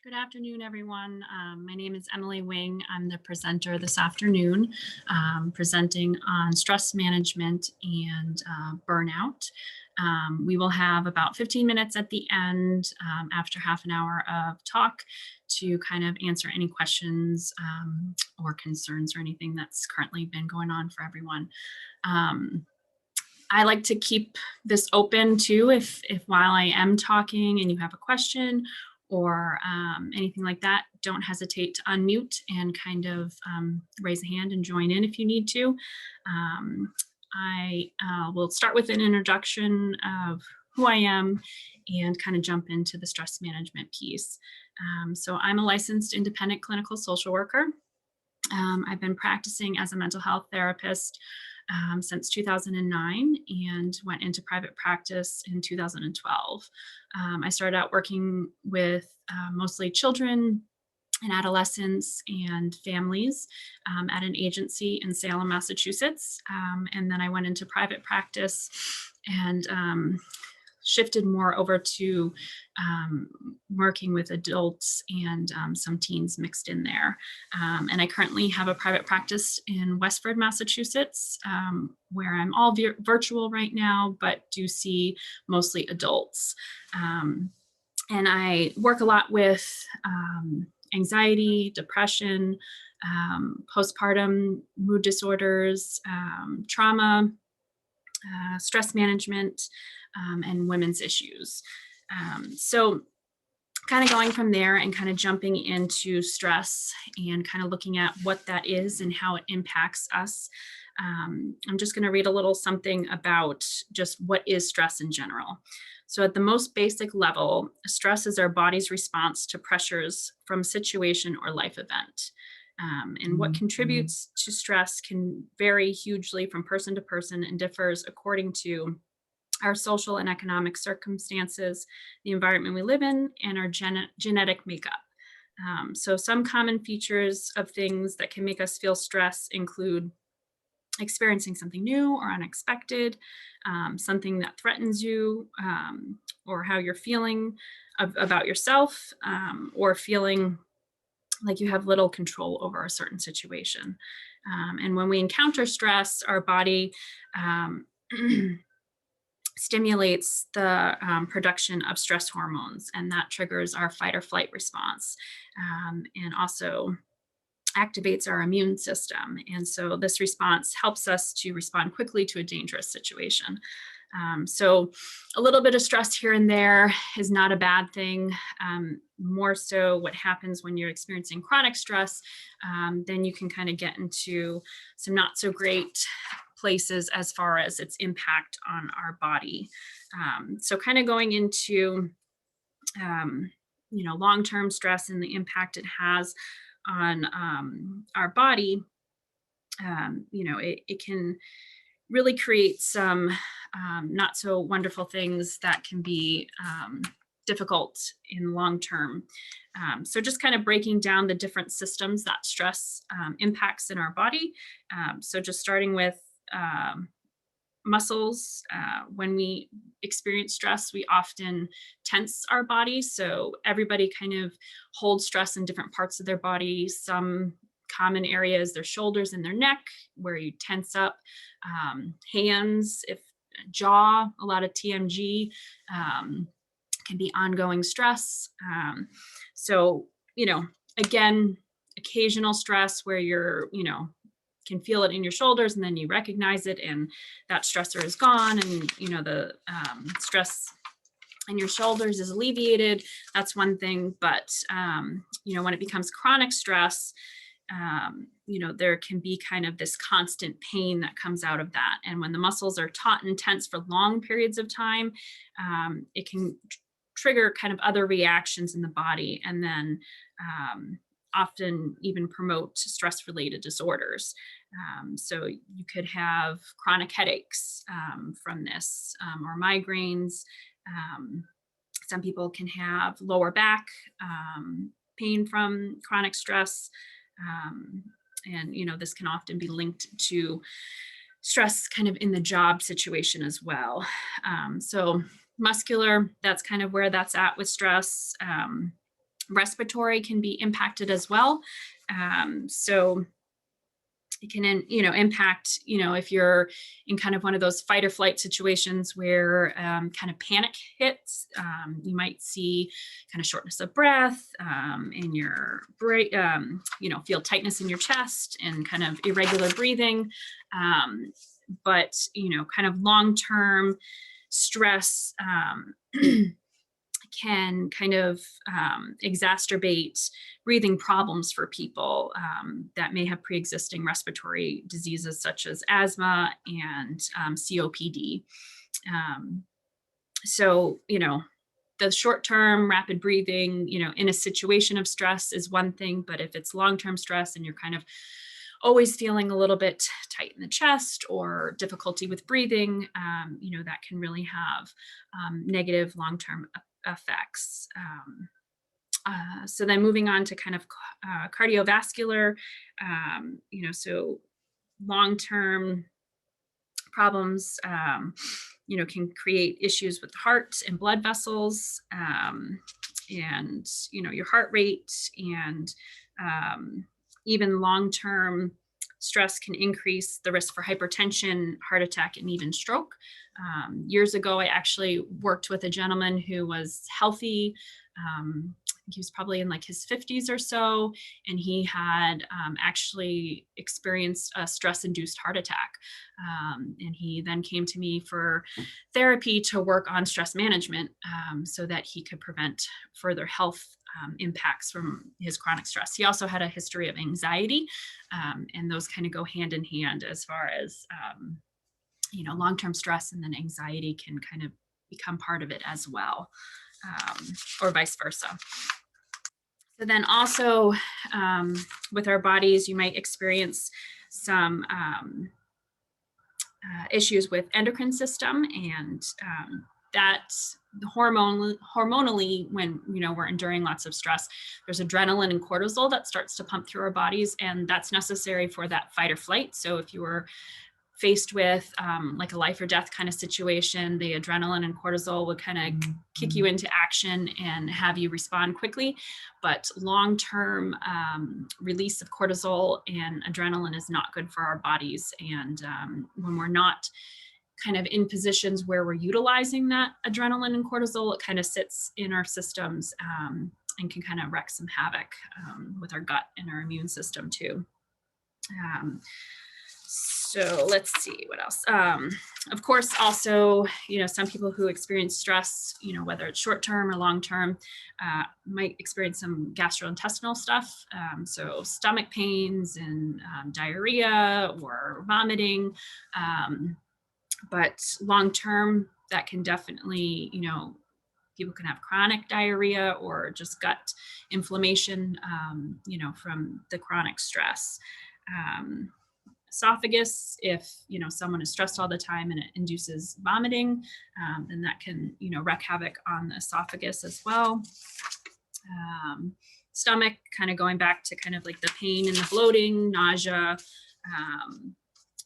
Good afternoon, everyone. My name is Emily Wing. I'm the presenter this afternoon, presenting on stress management and burnout. We will have about 15 minutes at the end after half an hour of talk to kind of answer any questions or concerns or anything that's currently been going on for everyone. Um, I like to keep this open too, if while I am talking and you have a question or anything like that, don't hesitate to unmute and kind of raise a hand and join in if you need to. Um, I will start with an introduction of who I am and kind of jump into the stress management piece. So I'm a licensed independent clinical social worker. I've been practicing as a mental health therapist since 2009 and went into private practice in 2012. I started out working with mostly children and adolescents and families at an agency in Salem, Massachusetts. And then I went into private practice and shifted more over to working with adults and some teens mixed in there. And I currently have a private practice in Westford, Massachusetts, where I'm all virtual right now, but do see mostly adults. And I work a lot with anxiety, depression, postpartum mood disorders, trauma, stress management, and women's issues. So kind of going from there and kind of jumping into stress and kind of looking at what that is and how it impacts us. I'm just going to read a little something about just what is stress in general. So at the most basic level, stress is our body's response to pressures from a situation or life event. And what contributes to stress can vary hugely from person to person and differs according to our social and economic circumstances, the environment we live in, and our genetic makeup. So some common features of things that can make us feel stress include experiencing something new or unexpected, something that threatens you, or how you're feeling about yourself, or feeling like you have little control over a certain situation. And when we encounter stress, our body stimulates the production of stress hormones, and that triggers our fight or flight response, and also activates our immune system. And so this response helps us to respond quickly to a dangerous situation. So a little bit of stress here and there is not a bad thing. More so what happens when you're experiencing chronic stress, then you can kind of get into some not so great places as far as its impact on our body. So kind of going into, long-term stress and the impact it has on our body, it can really create some not so wonderful things that can be difficult in long term. So just kind of breaking down the different systems that stress impacts in our body. So just starting with muscles. When we experience stress, we often tense our body. So everybody kind of holds stress in different parts of their body. Some common areas, their shoulders and their neck, where you tense up. Hands, if jaw, a lot of TMG, can be ongoing stress. So, again, occasional stress where you're, can feel it in your shoulders and then you recognize it and that stressor is gone, and the stress in your shoulders is alleviated. That's one thing. But when it becomes chronic stress, there can be kind of this constant pain that comes out of that. And when the muscles are taut and tense for long periods of time, it can trigger kind of other reactions in the body, and then often even promote stress-related disorders. So you could have chronic headaches from this, or migraines. Some people can have lower back pain from chronic stress. And this can often be linked to stress kind of in the job situation as well. So muscular, that's kind of where that's at with stress. Respiratory can be impacted as well. So it can, impact, if you're in kind of one of those fight or flight situations where kind of panic hits, you might see kind of shortness of breath in your brain, feel tightness in your chest and kind of irregular breathing. But, kind of long-term stress can kind of exacerbate breathing problems for people that may have pre-existing respiratory diseases such as asthma and COPD. Um, so, the short-term rapid breathing, in a situation of stress is one thing, but if it's long-term stress and you're kind of always feeling a little bit tight in the chest or difficulty with breathing, that can really have negative long-term effects. So then moving on to kind of cardiovascular, so long-term problems, can create issues with the heart and blood vessels, and, your heart rate, and even long-term stress can increase the risk for hypertension, heart attack, and even stroke. Years ago, I actually worked with a gentleman who was healthy. I think he was probably in like his 50s or so, and he had actually experienced a stress-induced heart attack. And he then came to me for therapy to work on stress management, so that he could prevent further health impacts from his chronic stress. He also had a history of anxiety, and those kind of go hand in hand as far as, long-term stress, and then anxiety can kind of become part of it as well, or vice versa. So then also with our bodies, you might experience some issues with endocrine system, and that hormonally, when we're enduring lots of stress, there's adrenaline and cortisol that starts to pump through our bodies, and that's necessary for that fight or flight. So if you were faced with like a life or death kind of situation, the adrenaline and cortisol would kind of kick you into action and have you respond quickly. But long-term release of cortisol and adrenaline is not good for our bodies. And when we're not kind of in positions where we're utilizing that adrenaline and cortisol, it kind of sits in our systems and can kind of wreak some havoc with our gut and our immune system too. So let's see what else. Of course, also, some people who experience stress, whether it's short-term or long-term, might experience some gastrointestinal stuff. So stomach pains and diarrhea or vomiting. But long-term, that can definitely, people can have chronic diarrhea or just gut inflammation, from the chronic stress. Esophagus, if someone is stressed all the time and it induces vomiting, then that can wreak havoc on the esophagus as well. Stomach, kind of going back to kind of like the pain and the bloating, nausea,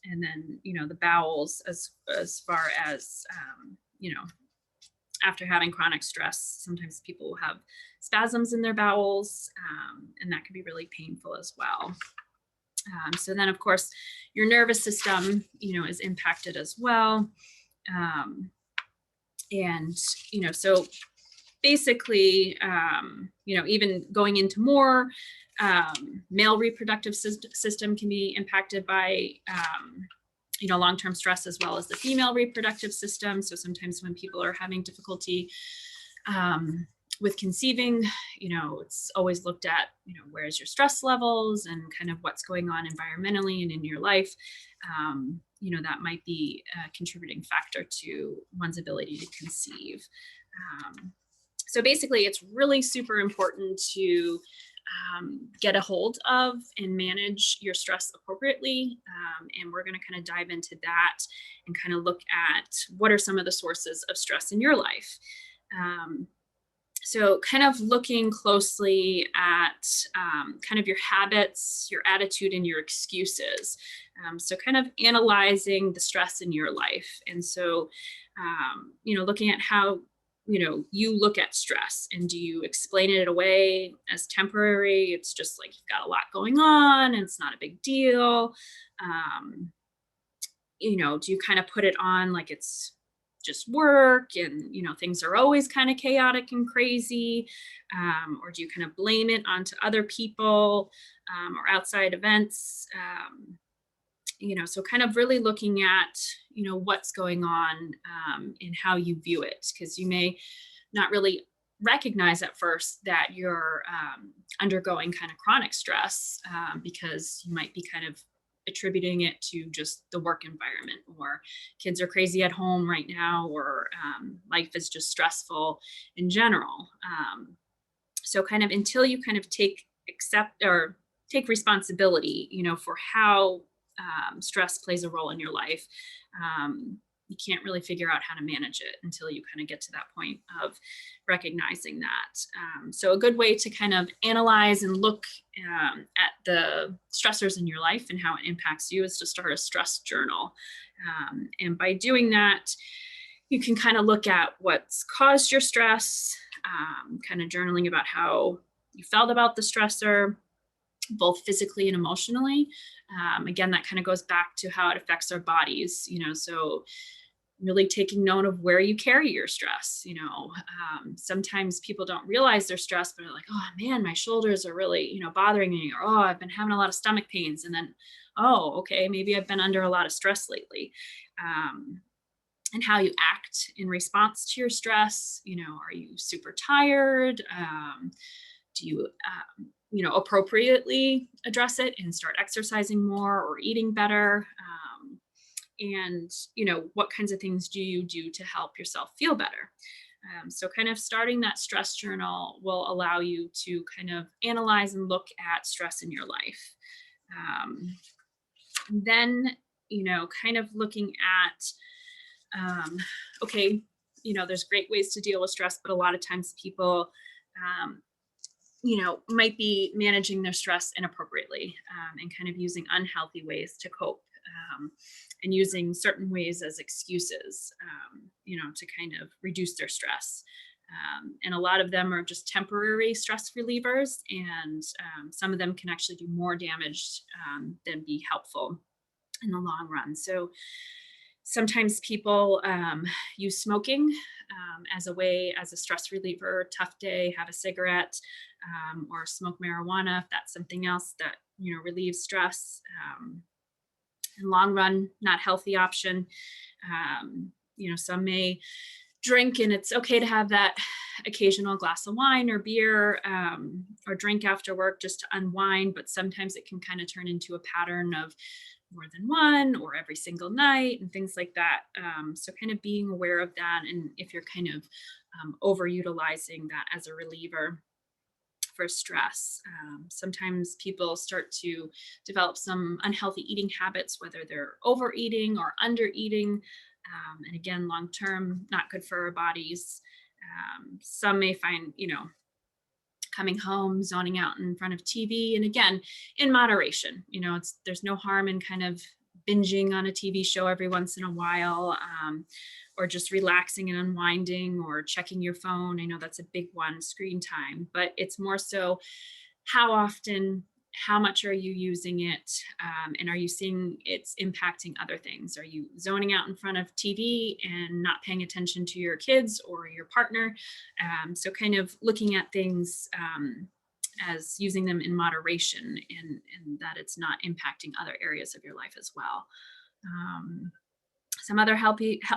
and then the bowels, as far as after having chronic stress, sometimes people will have spasms in their bowels, and that can be really painful as well. So then, of course, your nervous system, is impacted as well. And, so basically, even going into more, male reproductive system can be impacted by, long-term stress, as well as the female reproductive system. So sometimes when people are having difficulty with conceiving, it's always looked at, where's your stress levels and kind of what's going on environmentally and in your life. That might be a contributing factor to one's ability to conceive. So basically, it's really super important to get a hold of and manage your stress appropriately. And we're going to kind of dive into that and kind of look at what are some of the sources of stress in your life. So kind of looking closely at kind of your habits, your attitude, and your excuses. So kind of analyzing the stress in your life. And so, looking at how you look at stress, and do you explain it away as temporary? It's just like you've got a lot going on and it's not a big deal. Um, do you kind of put it on like it's just work, and things are always kind of chaotic and crazy, or do you kind of blame it onto other people, or outside events? So kind of really looking at what's going on, and how you view it, because you may not really recognize at first that you're undergoing kind of chronic stress, because you might be kind of attributing it to just the work environment, or kids are crazy at home right now, or life is just stressful in general. So kind of until you kind of take responsibility, for how stress plays a role in your life, you can't really figure out how to manage it until you kind of get to that point of recognizing that. So a good way to kind of analyze and look at the stressors in your life and how it impacts you is to start a stress journal. And by doing that, you can kind of look at what's caused your stress, kind of journaling about how you felt about the stressor, both physically and emotionally. Again, that kind of goes back to how it affects our bodies, so really taking note of where you carry your stress. Sometimes people don't realize they're stressed, but they're like, oh man, my shoulders are really, bothering me, or, oh, I've been having a lot of stomach pains. And then, oh, okay, maybe I've been under a lot of stress lately. And how you act in response to your stress. Are you super tired? Do you, appropriately address it and start exercising more or eating better? And, what kinds of things do you do to help yourself feel better? So kind of starting that stress journal will allow you to kind of analyze and look at stress in your life. Then, kind of looking at, okay, there's great ways to deal with stress, but a lot of times people, might be managing their stress inappropriately, and kind of using unhealthy ways to cope, and using certain ways as excuses, to kind of reduce their stress. And a lot of them are just temporary stress relievers, and some of them can actually do more damage than be helpful in the long run. So sometimes people use smoking as a stress reliever. Tough day, have a cigarette, or smoke marijuana if that's something else that relieves stress. In long run, not healthy option. Some may drink, and it's okay to have that occasional glass of wine or beer, or drink after work just to unwind, but sometimes it can kind of turn into a pattern of more than one, or every single night, and things like that. So kind of being aware of that, and if you're kind of overutilizing that as a reliever for stress. Sometimes people start to develop some unhealthy eating habits, whether they're overeating or undereating. And again, long term, not good for our bodies. Some may find, coming home, zoning out in front of TV. And again, in moderation, there's no harm in kind of binging on a TV show every once in a while, or just relaxing and unwinding, or checking your phone. I know that's a big one, screen time, but it's more so how often, how much are you using it? And are you seeing it's impacting other things? Are you zoning out in front of TV and not paying attention to your kids or your partner? So kind of looking at things as using them in moderation, and that it's not impacting other areas of your life as well. Some other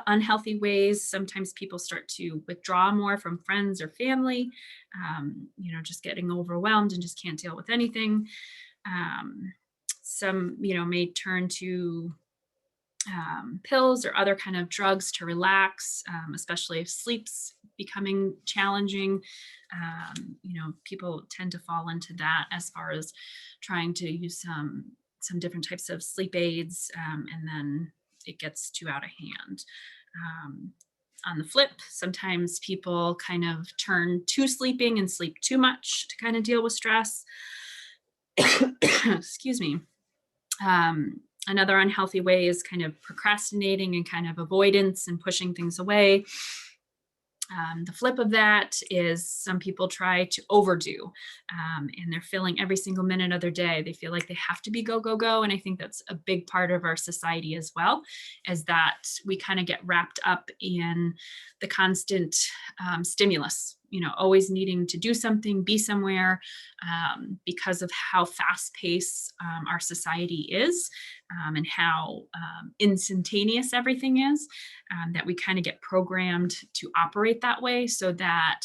unhealthy ways, sometimes people start to withdraw more from friends or family, just getting overwhelmed and just can't deal with anything. Some, may turn to pills or other kind of drugs to relax, especially if sleep's becoming challenging. People tend to fall into that as far as trying to use some different types of sleep aids, and then it gets too out of hand. On the flip, sometimes people kind of turn to sleeping and sleep too much to kind of deal with stress. Excuse me. Another unhealthy way is kind of procrastinating and kind of avoidance and pushing things away. The flip of that is some people try to overdo, and they're filling every single minute of their day. They feel like they have to be go, go, go. And I think that's a big part of our society as well, is that we kind of get wrapped up in the constant stimulus, always needing to do something, be somewhere, because of how fast paced our society is, and how instantaneous everything is, that we kind of get programmed to operate that way, so that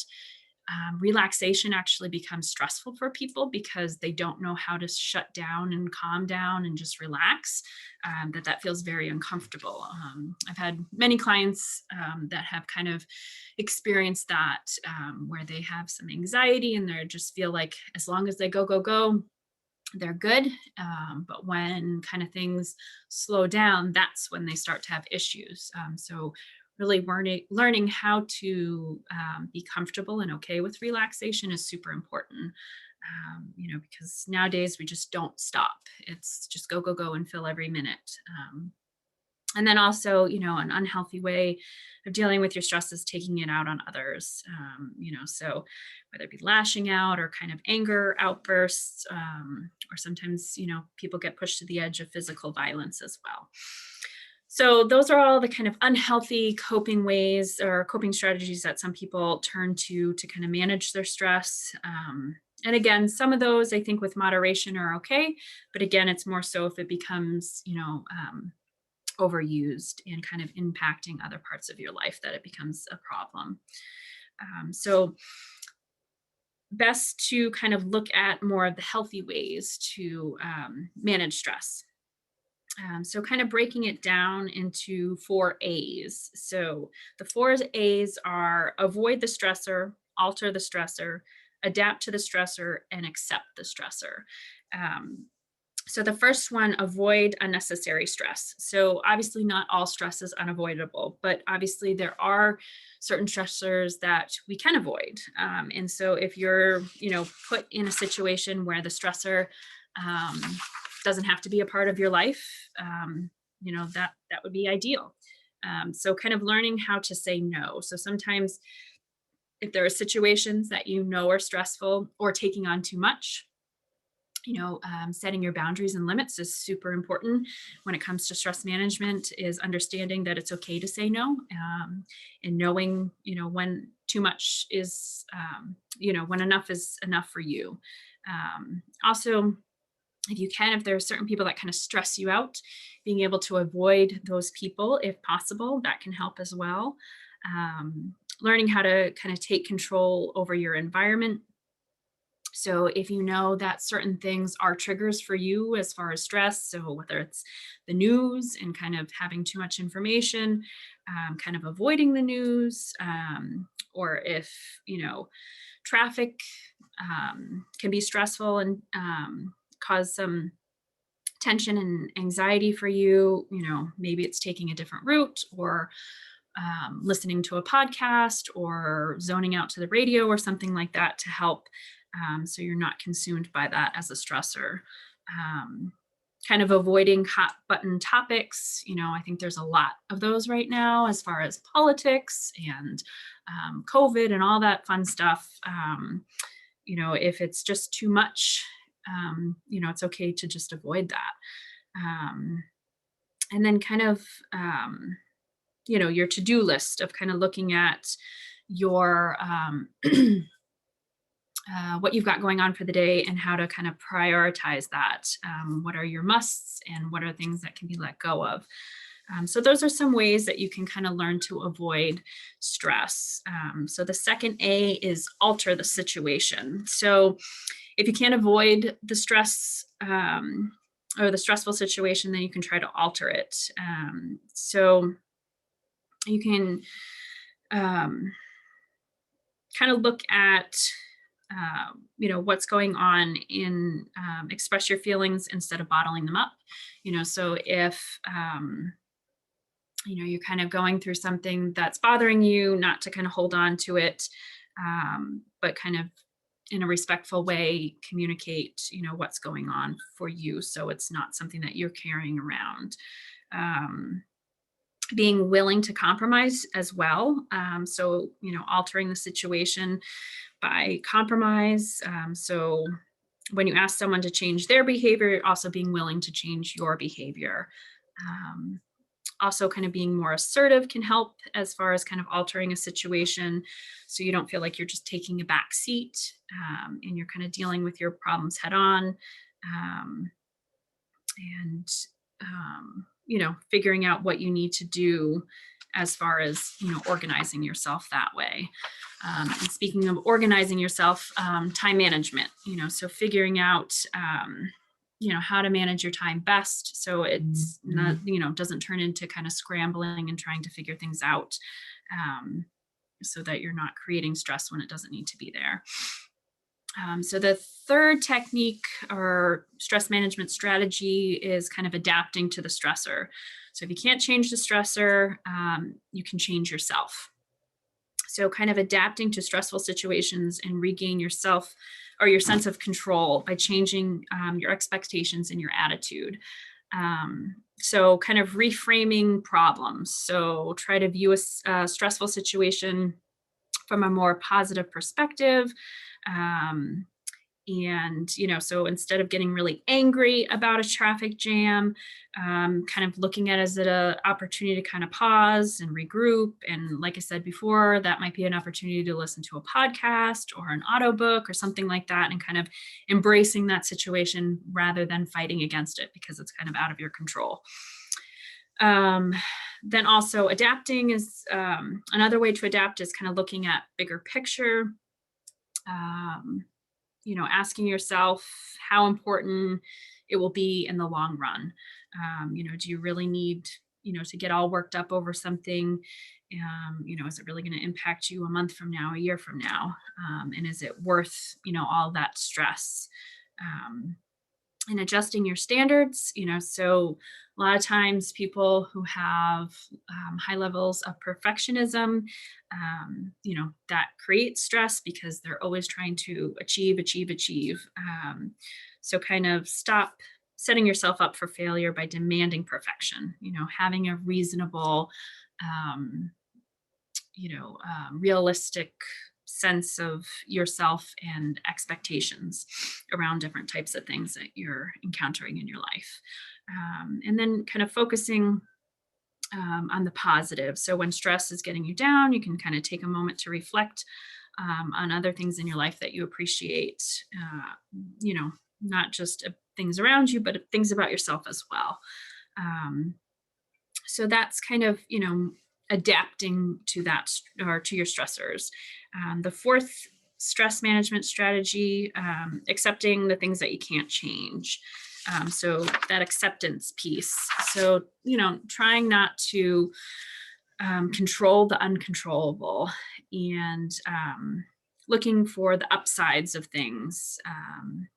relaxation actually becomes stressful for people because they don't know how to shut down and calm down and just relax. That feels very uncomfortable. I've had many clients that have kind of experienced that, where they have some anxiety and they just feel like as long as they go, go, go, they're good. But when kind of things slow down, that's when they start to have issues. So really learning how to be comfortable and okay with relaxation is super important. Because nowadays we just don't stop. It's just go, go, go and fill every minute. And then also, an unhealthy way of dealing with your stress is taking it out on others. So whether it be lashing out or kind of anger outbursts, or sometimes, people get pushed to the edge of physical violence as well. So those are all the kind of unhealthy coping ways or coping strategies that some people turn to kind of manage their stress. And again, some of those I think with moderation are okay, but again, it's more so if it becomes, overused and kind of impacting other parts of your life that it becomes a problem. So best to kind of look at more of the healthy ways to manage stress. So kind of breaking it down into 4 A's. So the 4 A's are avoid the stressor, alter the stressor, adapt to the stressor, and accept the stressor. Um, so the first one, avoid unnecessary stress. So obviously not all stress is unavoidable, but obviously there are certain stressors that we can avoid. And so if you're, put in a situation where the stressor um, doesn't have to be a part of your life, that would be ideal. So kind of learning how to say no. So sometimes if there are situations that are stressful or taking on too much, setting your boundaries and limits is super important when it comes to stress management, is understanding that it's okay to say no, and knowing, when too much is, when enough is enough for you. Also, if there are certain people that kind of stress you out, being able to avoid those people if possible, that can help as well. Learning how to kind of take control over your environment. So if you know that certain things are triggers for you as far as stress, so whether it's the news and kind of having too much information, kind of avoiding the news, or if, traffic can be stressful and cause some tension and anxiety for you, maybe it's taking a different route, or listening to a podcast or zoning out to the radio or something like that to help, so you're not consumed by that as a stressor. Kind of avoiding hot button topics. I think there's a lot of those right now as far as politics and COVID and all that fun stuff. If it's just too much, it's okay to just avoid that. And then kind of, your to-do list of kind of looking at your what you've got going on for the day and how to kind of prioritize that. What are your musts and what are things that can be let go of? So those are some ways that you can kind of learn to avoid stress. So the second A is alter the situation. So if you can't avoid the stress, or the stressful situation, then you can try to alter it. So you can kind of look at what's going on in, express your feelings instead of bottling them up. So if you're kind of going through something that's bothering you, not to kind of hold on to it, but kind of in a respectful way communicate what's going on for you, so it's not something that you're carrying around. being willing to compromise as well. So, altering the situation by compromise. So when you ask someone to change their behavior, also being willing to change your behavior. Um, Also, kind of being more assertive can help as far as kind of altering a situation, so you don't feel like you're just taking a back seat, and you're kind of dealing with your problems head on. Um, and Figuring out what you need to do as far as organizing yourself that way. And speaking of organizing yourself, time management, so figuring out how to manage your time best, so it's not, doesn't turn into kind of scrambling and trying to figure things out, so that you're not creating stress when it doesn't need to be there. So the third technique or stress management strategy is kind of adapting to the stressor. So if you can't change the stressor, you can change yourself. So kind of adapting to stressful situations and regain yourself or your sense of control by changing your expectations and your attitude. So kind of reframing problems. So try to view a stressful situation from a more positive perspective. Um, so instead of getting really angry about a traffic jam, kind of looking at it as an opportunity to kind of pause and regroup. And like I said before, that might be an opportunity to listen to a podcast or an audiobook or something like that, and kind of embracing that situation rather than fighting against it because it's kind of out of your control. Then also adapting is another way to adapt is kind of looking at bigger picture. Asking yourself how important it will be in the long run. Do you really need, to get all worked up over something? Is it really going to impact you a month from now, a year from now? And is it worth, all that stress? And adjusting your standards, so a lot of times people who have high levels of perfectionism, that creates stress because they're always trying to achieve. So kind of stop setting yourself up for failure by demanding perfection, having a reasonable, realistic sense of yourself and expectations around different types of things that you're encountering in your life. And then kind of focusing on the positive. So when stress is getting you down, you can kind of take a moment to reflect on other things in your life that you appreciate, not just things around you, but things about yourself as well. So that's kind of, adapting to that or to your stressors. The fourth stress management strategy, accepting the things that you can't change. So that acceptance piece. So, trying not to control the uncontrollable, and looking for the upsides of things.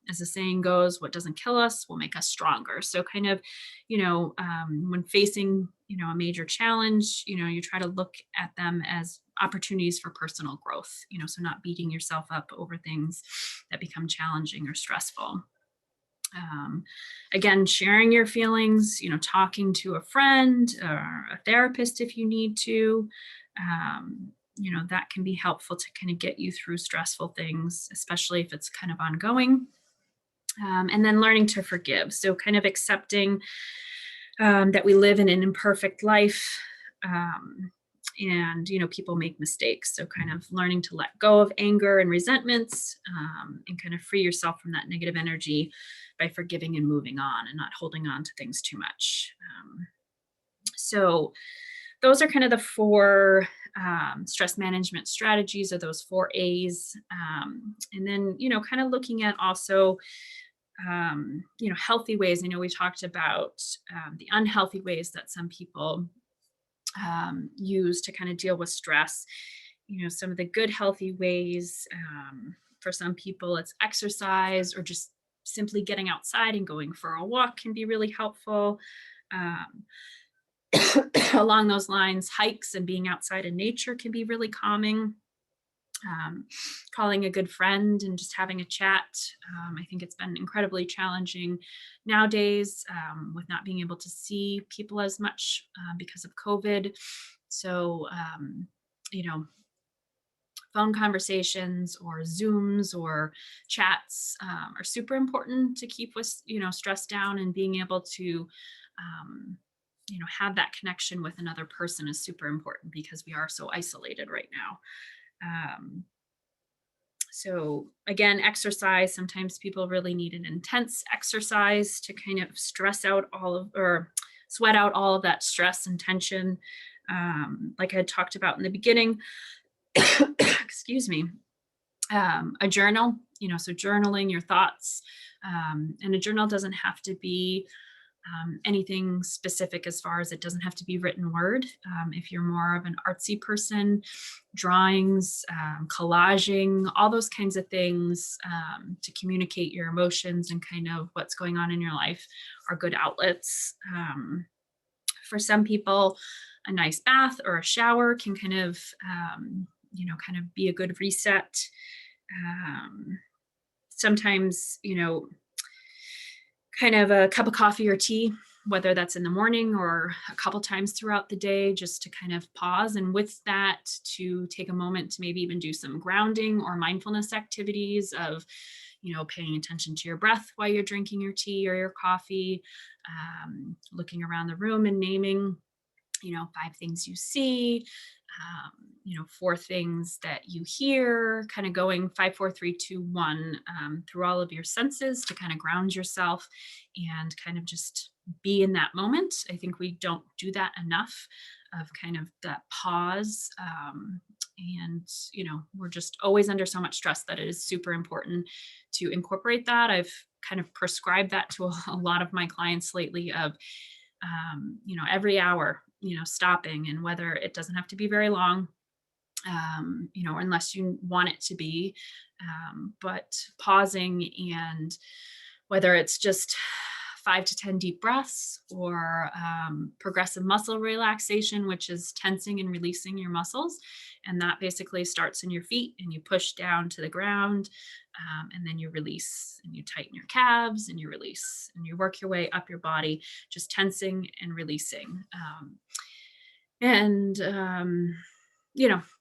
As the saying goes, what doesn't kill us will make us stronger. So kind of, when facing, a major challenge, you try to look at them as opportunities for personal growth, so not beating yourself up over things that become challenging or stressful. Again, sharing your feelings, talking to a friend or a therapist if you need to, that can be helpful to kind of get you through stressful things, especially if it's kind of ongoing. And then learning to forgive. So kind of accepting that we live in an imperfect life. And people make mistakes, so kind of learning to let go of anger and resentments, and kind of free yourself from that negative energy by forgiving and moving on and not holding on to things too much. So those are kind of the four stress management strategies, or those 4 A's. And then kind of looking at also healthy ways. I know we talked about the unhealthy ways that some people use to kind of deal with stress. Some of the good healthy ways, for some people it's exercise, or just simply getting outside and going for a walk can be really helpful. Along those lines, hikes and being outside in nature can be really calming. calling a good friend and just having a chat. I think it's been incredibly challenging nowadays with not being able to see people as much because of COVID. So, you know, phone conversations or Zooms or chats are super important to keep with, stress down, and being able to, um, have that connection with another person is super important because we are so isolated right now. Um, so again, exercise, sometimes people really need an intense exercise to kind of stress out or sweat out all of that stress and tension. Like I had talked about in the beginning, excuse me, a journal, so journaling your thoughts. And a journal doesn't have to be anything specific, as far as it doesn't have to be written word. If you're more of an artsy person, drawings, collaging, all those kinds of things to communicate your emotions and kind of what's going on in your life are good outlets. For some people, a nice bath or a shower can kind of, kind of be a good reset. Sometimes, kind of a cup of coffee or tea, whether that's in the morning or a couple times throughout the day, just to kind of pause. And with that, to take a moment to maybe even do some grounding or mindfulness activities of, paying attention to your breath while you're drinking your tea or your coffee, looking around the room and naming, 5 things you see, 4 things that you hear, kind of going 5, 4, 3, 2, 1 through all of your senses to kind of ground yourself and kind of just be in that moment. I think we don't do that enough, of kind of that pause. And, we're just always under so much stress that it is super important to incorporate that. I've kind of prescribed that to a lot of my clients lately of, every hour, stopping, and whether it doesn't have to be very long, unless you want it to be, but pausing, and whether it's just 5 to 10 deep breaths or progressive muscle relaxation, which is tensing and releasing your muscles. And that basically starts in your feet and you push down to the ground, and then you release and you tighten your calves and you release and you work your way up your body, just tensing and releasing. And,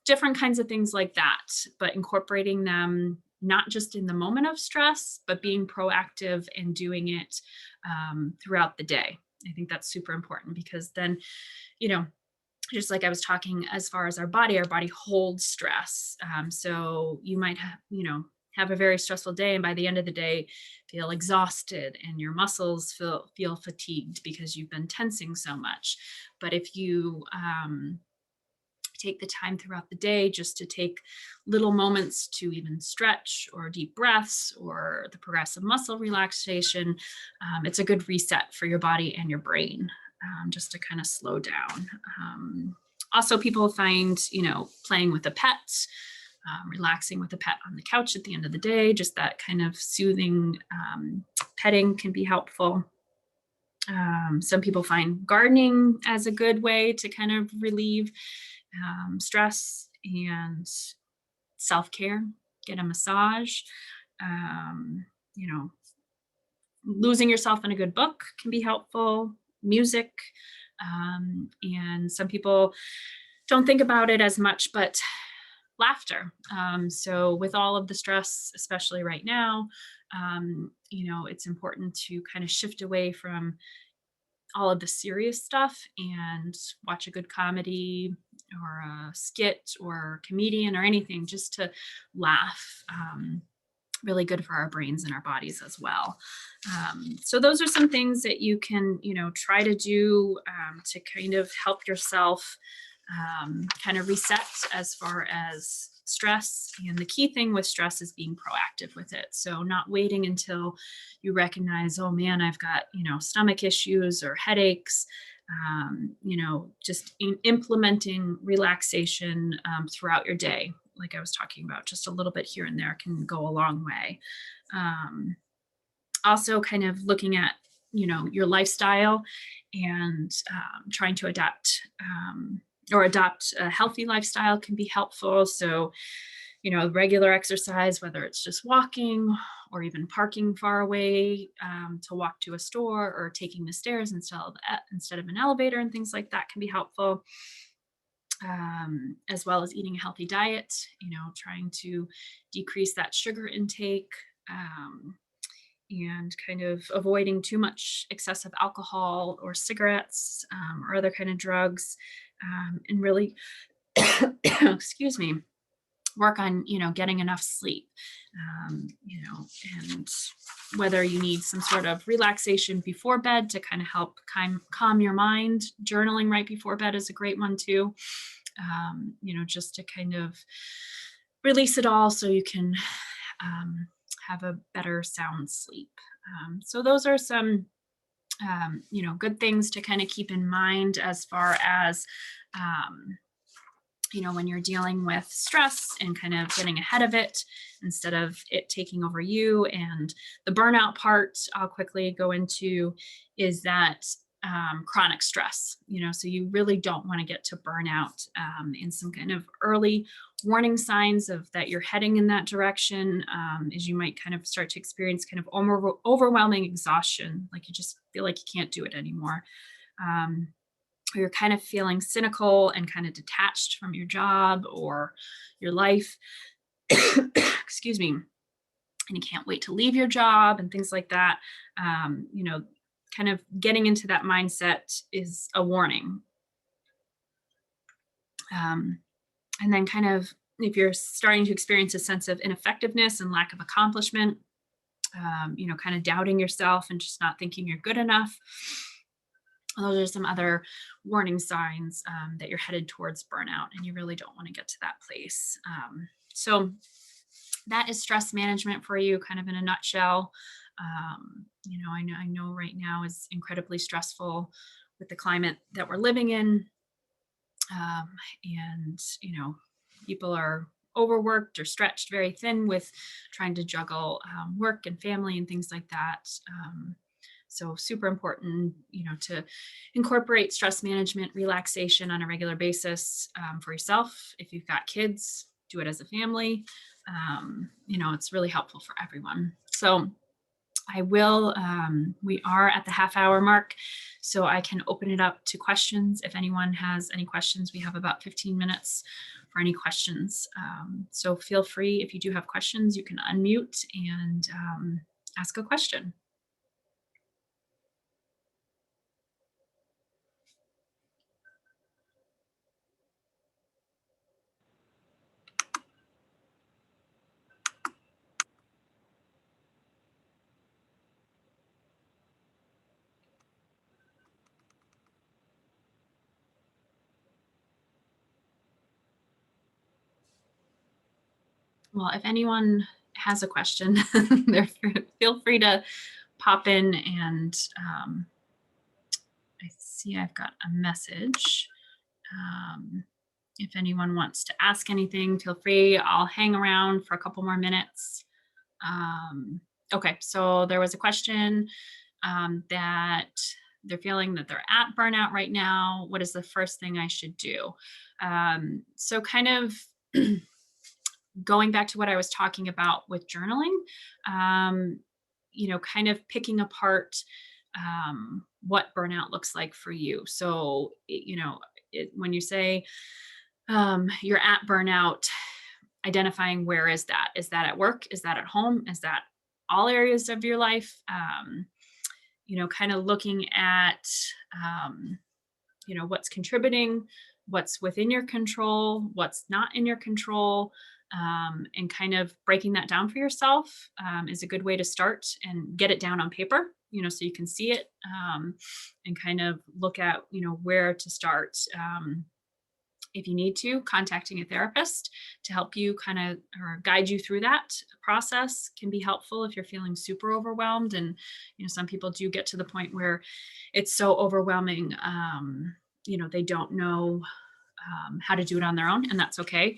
different kinds of things like that, but incorporating them not just in the moment of stress, but being proactive and doing it throughout the day. I think that's super important because then, just like I was talking, as far as our body holds stress. So you might have a very stressful day, and by the end of the day feel exhausted and your muscles feel fatigued because you've been tensing so much. But if you take the time throughout the day just to take little moments to even stretch or deep breaths or the progressive muscle relaxation, it's a good reset for your body and your brain, just to kind of slow down. Also, people find, playing with a pet, relaxing with a pet on the couch at the end of the day, just that kind of soothing petting can be helpful. Some people find gardening as a good way to kind of relieve stress and self-care, get a massage. Um, you know, Losing yourself in a good book can be helpful, music. And some people don't think about it as much, but laughter. So with all of the stress, especially right now, it's important to kind of shift away from all of the serious stuff and watch a good comedy or a skit or comedian or anything just to laugh. Really good for our brains and our bodies as well. So those are some things that you can, try to do to kind of help yourself kind of reset as far as stress. And the key thing with stress is being proactive with it. So not waiting until you recognize, oh man, I've got, stomach issues or headaches. Just implementing relaxation throughout your day. Like I was talking about, just a little bit here and there can go a long way. Also kind of looking at, your lifestyle and trying to adapt or adopt a healthy lifestyle can be helpful. So, regular exercise, whether it's just walking or even parking far away to walk to a store, or taking the stairs instead of an elevator, and things like that can be helpful. As well as eating a healthy diet, trying to decrease that sugar intake, and kind of avoiding too much excessive alcohol or cigarettes, or other kind of drugs, and really, excuse me, work on getting enough sleep, and whether you need some sort of relaxation before bed to kind of help calm your mind. Journaling right before bed is a great one too, just to kind of release it all so you can have a better sound sleep. So those are some good things to kind of keep in mind as far as when you're dealing with stress and kind of getting ahead of it instead of it taking over you. And the burnout part I'll quickly go into is that chronic stress, so you really don't want to get to burnout. And some kind of early warning signs of that you're heading in that direction is you might kind of start to experience kind of overwhelming exhaustion, like you just feel like you can't do it anymore. Or you're kind of feeling cynical and kind of detached from your job or your life. Excuse me. And you can't wait to leave your job and things like that. Kind of getting into that mindset is a warning. And then kind of if you're starting to experience a sense of ineffectiveness and lack of accomplishment, kind of doubting yourself and just not thinking you're good enough, those are some other warning signs that you're headed towards burnout, and you really don't want to get to that place. So that is stress management for you, kind of in a nutshell. I know right now is incredibly stressful with the climate that we're living in, and people are overworked or stretched very thin with trying to juggle work and family and things like that. So super important, to incorporate stress management, relaxation on a regular basis for yourself. If you've got kids, do it as a family. It's really helpful for everyone. So we are at the half-hour mark, so I can open it up to questions. If anyone has any questions, we have about 15 minutes for any questions. So feel free, if you do have questions, you can unmute and ask a question. Well, if anyone has a question, feel free to pop in, and I see I've got a message. If anyone wants to ask anything, feel free. I'll hang around for a couple more minutes. Okay, so there was a question that they're feeling that they're at burnout right now. What is the first thing I should do? So kind of going back to what I was talking about with journaling, kind of picking apart what burnout looks like for you. So, when you say you're at burnout, identifying where is that? Is that at work? Is that at home? Is that all areas of your life? Kind of looking at, what's contributing, what's within your control, what's not in your control, and kind of breaking that down for yourself is a good way to start and get it down on paper, so you can see it, and kind of look at, where to start. If you need to, contacting a therapist to help you kind of or guide you through that process can be helpful if you're feeling super overwhelmed. And, some people do get to the point where it's so overwhelming, they don't know how to do it on their own, and that's okay.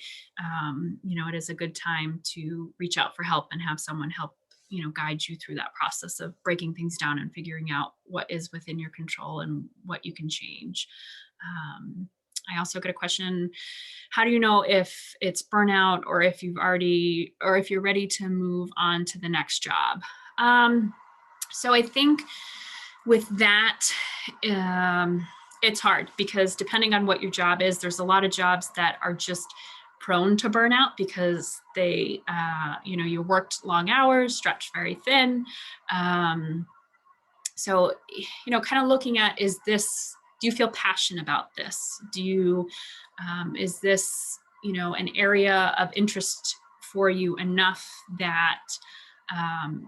It is a good time to reach out for help and have someone help, guide you through that process of breaking things down and figuring out what is within your control and what you can change. I also get a question, how do you know if it's burnout or if you're ready to move on to the next job? So I think with that, it's hard because depending on what your job is, there's a lot of jobs that are just prone to burnout because you worked long hours, stretched very thin. Um, so, kind of looking at, do you feel passionate about this? Is this, an area of interest for you enough that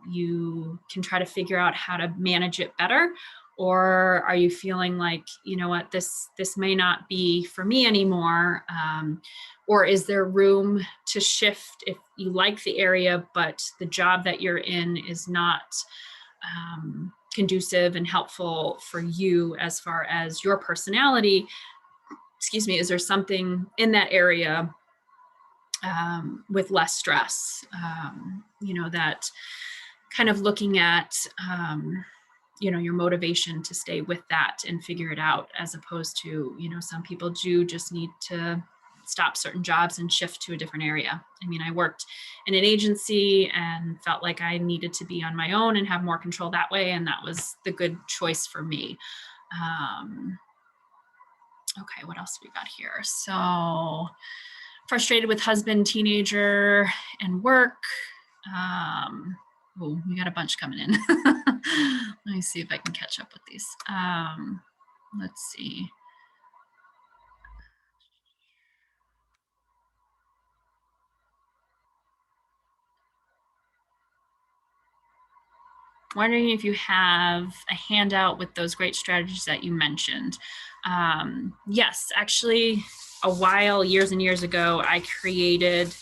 you can try to figure out how to manage it better? Or are you feeling like, this may not be for me anymore? Or is there room to shift if you like the area, but the job that you're in is not conducive and helpful for you as far as your personality? Excuse me, is there something in that area with less stress? That kind of looking at, your motivation to stay with that and figure it out, as opposed to, some people do just need to stop certain jobs and shift to a different area. I mean, I worked in an agency and felt like I needed to be on my own and have more control that way. And that was the good choice for me. Okay, what else we got here? So frustrated with husband, teenager, and work. We got a bunch coming in. Let me see if I can catch up with these. Let's see. Wondering if you have a handout with those great strategies that you mentioned. Yes, actually, years and years ago, I created,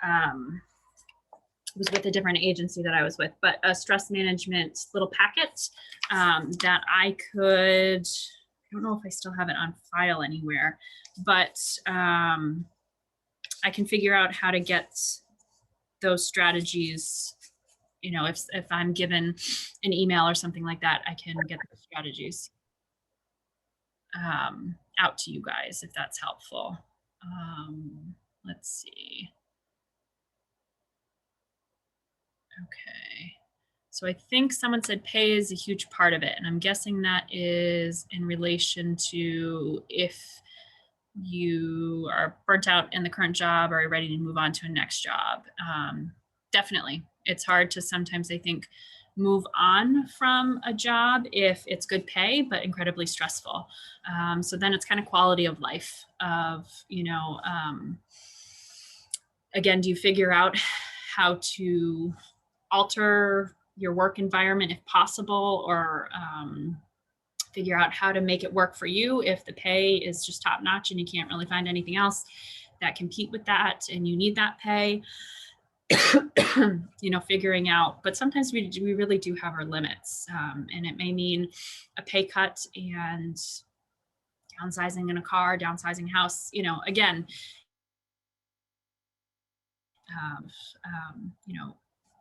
it was with a different agency that I was with, but a stress management little packet that I don't know if I still have it on file anywhere, but I can figure out how to get those strategies. If I'm given an email or something like that, I can get the strategies out to you guys if that's helpful. Let's see. Okay. So I think someone said pay is a huge part of it. And I'm guessing that is in relation to if you are burnt out in the current job or are ready to move on to a next job. Definitely. It's hard to sometimes, I think, move on from a job if it's good pay, but incredibly stressful. So then it's kind of quality of life of, again, do you figure out how to alter your work environment if possible, or figure out how to make it work for you if the pay is just top notch and you can't really find anything else that compete with that and you need that pay. Figuring out, but sometimes we really do have our limits, and it may mean a pay cut and downsizing in a car, downsizing house, again,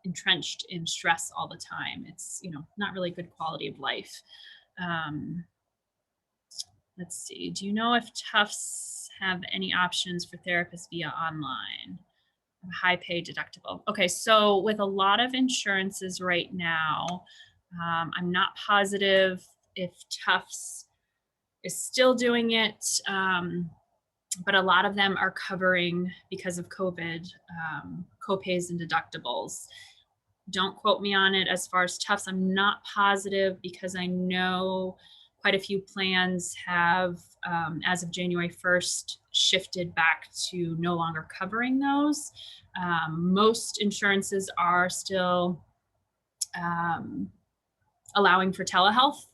entrenched in stress all the time. It's, not really good quality of life. Let's see. Do you know if Tufts have any options for therapists via online? High pay deductible. Okay, so with a lot of insurances right now, I'm not positive if Tufts is still doing it, but a lot of them are covering, because of COVID, copays and deductibles. Don't quote me on it as far as Tufts. I'm not positive because I know quite a few plans have, as of January 1st, shifted back to no longer covering those. Most insurances are still allowing for telehealth.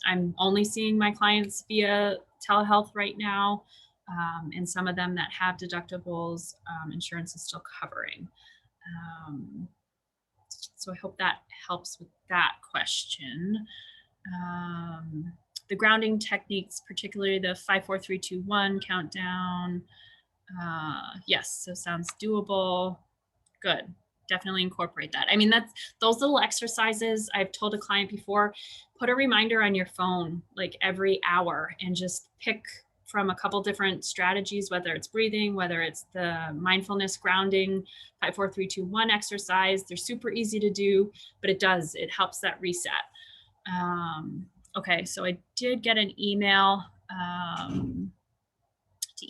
I'm only seeing my clients via telehealth right now, and some of them that have deductibles, insurance is still covering. So I hope that helps with that question. The grounding techniques, particularly the 5, 4, 3, 2, 1 countdown. Yes, so sounds doable. Good. Definitely incorporate that. I mean, those little exercises I've told a client before, put a reminder on your phone like every hour and just pick from a couple different strategies, whether it's breathing, whether it's the mindfulness grounding 5, 4, 3, 2, 1 exercise. They're super easy to do, but it helps that reset. Okay, so I did get an email to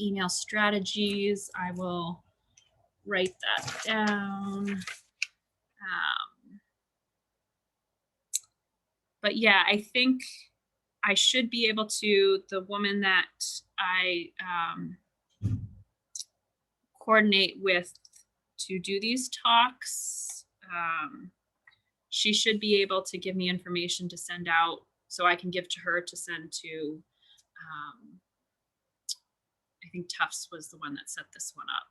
email strategies. I will write that down. But yeah, I think I should be able to, the woman that I coordinate with to do these talks, she should be able to give me information to send out so I can give to her to send to, I think Tufts was the one that set this one up.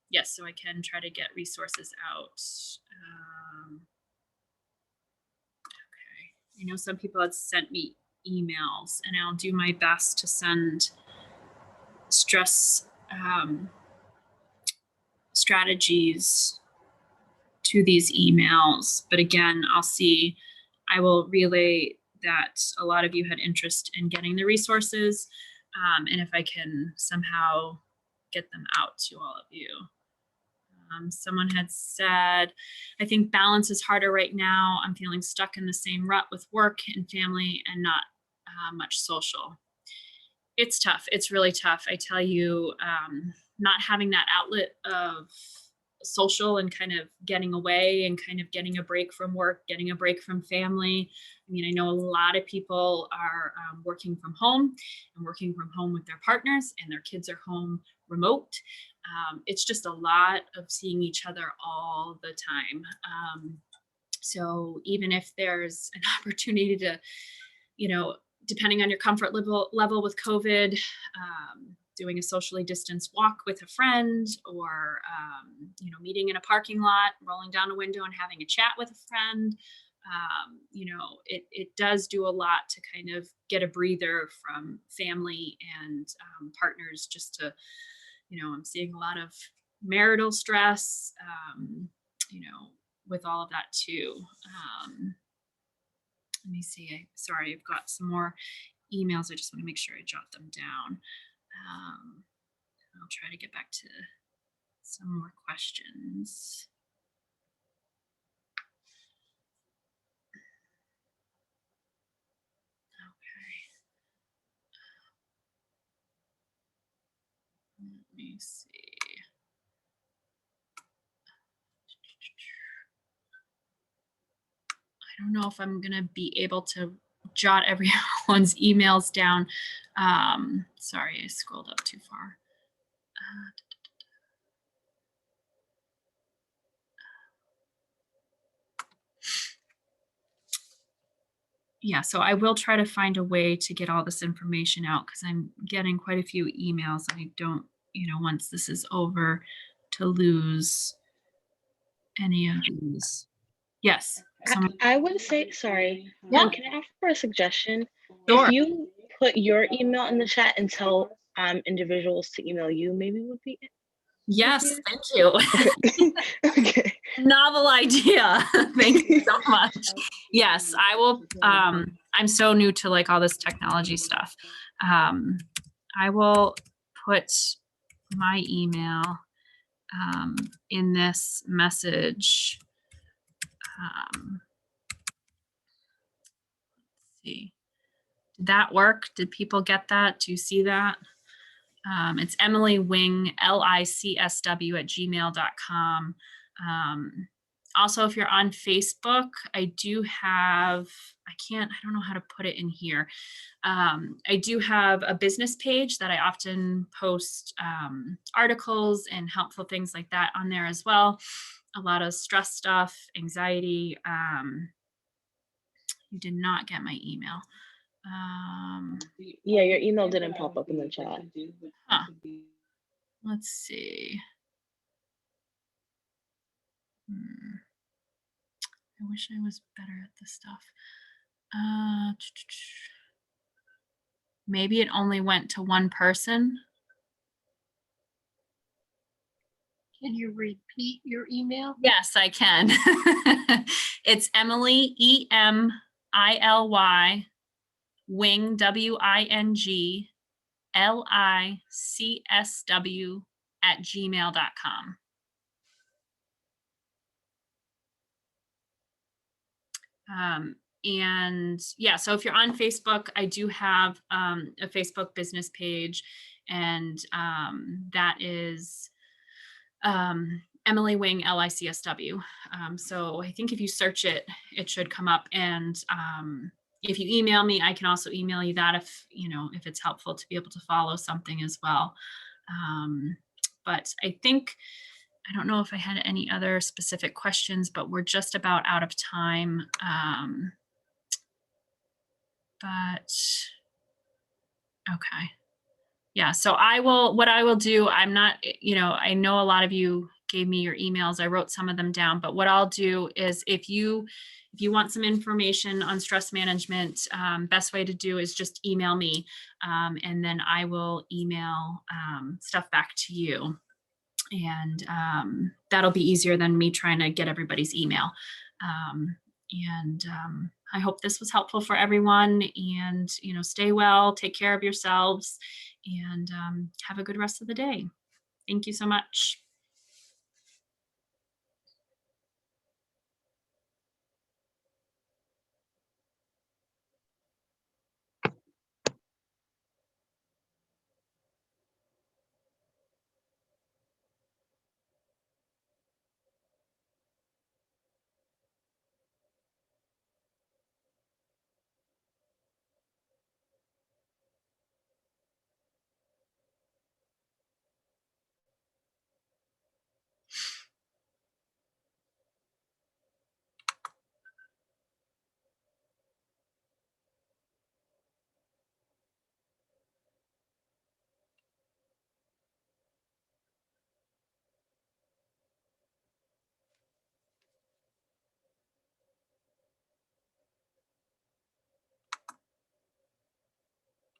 Yes, so I can try to get resources out. Okay, I know some people had sent me emails, and I'll do my best to send stress strategies to these emails. But again, I will relay that a lot of you had interest in getting the resources, and if I can somehow get them out to all of you. Someone had said, I think balance is harder right now. I'm feeling stuck in the same rut with work and family and not much social. It's tough. It's really tough. I tell you, not having that outlet of social and kind of getting away and kind of getting a break from work, getting a break from family. I mean, I know a lot of people are working from home and working from home with their partners, and their kids are home remote. It's just a lot of seeing each other all the time. So even if there's an opportunity to, depending on your comfort level with COVID, doing a socially distanced walk with a friend, or meeting in a parking lot, rolling down a window and having a chat with a friend, it does do a lot to kind of get a breather from family and partners, just to, I'm seeing a lot of marital stress, with all of that too. Let me see. Sorry, I've got some more emails. I just want to make sure I jot them down. I'll try to get back to some more questions. Okay. Let me see. I don't know if I'm going to be able to jot everyone's emails down. Sorry, I scrolled up too far. Yeah, so I will try to find a way to get all this information out, because I'm getting quite a few emails, and I don't, once this is over, to lose any of these. Yes. I would say, sorry, Yeah. can I ask for a suggestion? Sure. If you put your email in the chat and tell individuals to email you, maybe would be Yes, easier? thank you. Okay. Okay. Novel idea. Thank you so much. Yes, I will. I'm so new to like all this technology stuff. I will put my email in this message. Let's see. Did that work? Did people get that? Do you see that? It's Emily Wing, LICSW @gmail.com. Also, if you're on Facebook, I do have, I don't know how to put it in here. I do have a business page that I often post articles and helpful things like that on there as well. A lot of stress stuff, anxiety. You did not get my email. Yeah, your email didn't pop up in the chat. Huh. Let's see. I wish I was better at this stuff. Maybe it only went to one person. Can you repeat your email? Yes, I can. It's Emily, EMILY Wing, WING, LICSW @gmail.com. And yeah, so if you're on Facebook, I do have a Facebook business page, and that is Emily Wing, LICSW. So I think if you search it, it should come up. And if you email me, I can also email you that if it's helpful to be able to follow something as well. But I don't know if I had any other specific questions, but we're just about out of time. But okay. Yeah, so what I will do, I'm not, I know a lot of you gave me your emails. I wrote some of them down, but what I'll do is if you want some information on stress management, best way to do is just email me, and then I will email stuff back to you. And that'll be easier than me trying to get everybody's email. I hope this was helpful for everyone, and, stay well, take care of yourselves, and have a good rest of the day. Thank you so much.